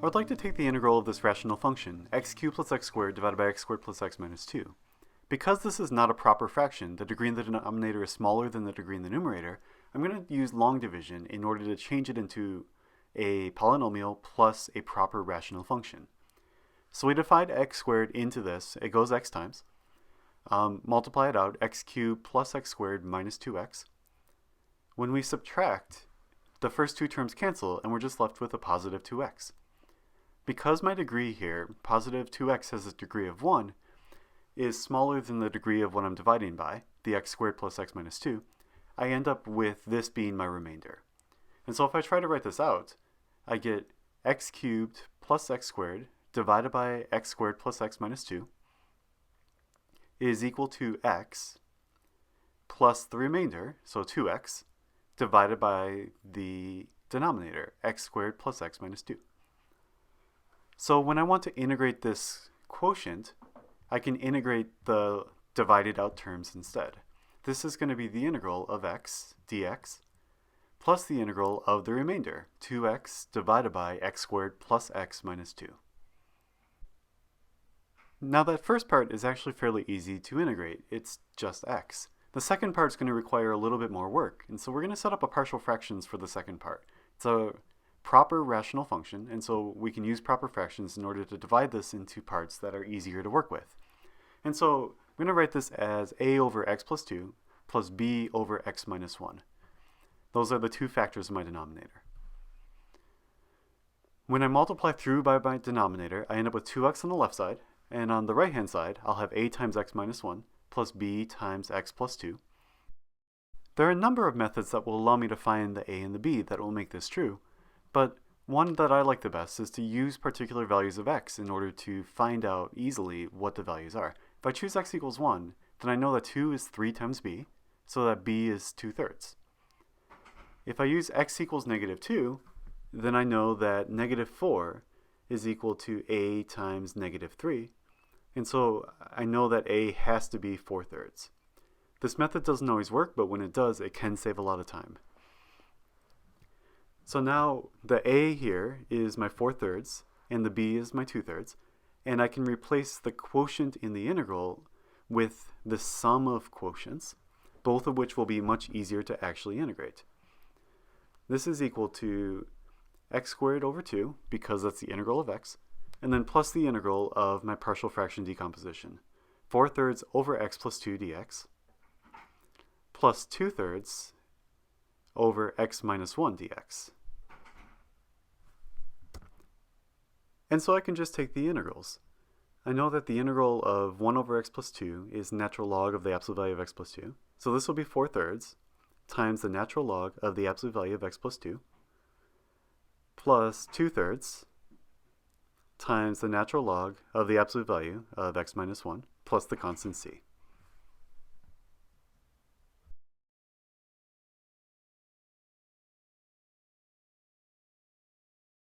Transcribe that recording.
I would like to take the integral of this rational function, x cubed plus x squared divided by x squared plus x minus 2. Because this is not a proper fraction, the degree in the denominator is smaller than the degree in the numerator, I'm going to use long division in order to change it into a polynomial plus a proper rational function. So we divide x squared into this, it goes x times. Multiply it out, x cubed plus x squared minus 2x. When we subtract, the first two terms cancel and we're just left with a positive 2x. Because my degree here, positive 2x has a degree of 1, is smaller than the degree of what I'm dividing by, the x squared plus x minus 2, I end up with this being my remainder. And so if I try to write this out, I get x cubed plus x squared divided by x squared plus x minus 2 is equal to x plus the remainder, so 2x, divided by the denominator, x squared plus x minus 2. So when I want to integrate this quotient, I can integrate the divided out terms instead. This is going to be the integral of x dx plus the integral of the remainder, 2x divided by x squared plus x minus 2. Now that first part is actually fairly easy to integrate. It's just x. The second part is going to require a little bit more work, and so we're going to set up a partial fractions for the second part. It's a proper rational function, and so we can use proper fractions in order to divide this into parts that are easier to work with. And so I'm going to write this as a over x plus 2 plus b over x minus 1. Those are the two factors of my denominator. When I multiply through by my denominator, I end up with 2x on the left side, and on the right hand side, I'll have a times x minus 1 plus b times x plus 2. There are a number of methods that will allow me to find the a and the b that will make this true, but one that I like the best is to use particular values of x in order to find out easily what the values are. If I choose x equals 1, then I know that 2 is 3 times b, so that b is 2/3. If I use x equals negative 2, then I know that negative 4 is equal to a times negative 3, and so I know that a has to be 4/3. This method doesn't always work, but when it does, it can save a lot of time. So now the a here is my 4/3, and the b is my 2/3, and I can replace the quotient in the integral with the sum of quotients, both of which will be much easier to actually integrate. This is equal to x squared over 2, because that's the integral of x, and then plus the integral of my partial fraction decomposition, 4/3 over x plus 2 dx, plus 2/3 over x minus 1 dx. And so I can just take the integrals. I know that the integral of 1 over x plus 2 is natural log of the absolute value of x plus 2. So this will be 4/3 times the natural log of the absolute value of x plus 2 plus 2/3 times the natural log of the absolute value of x minus 1 plus the constant c.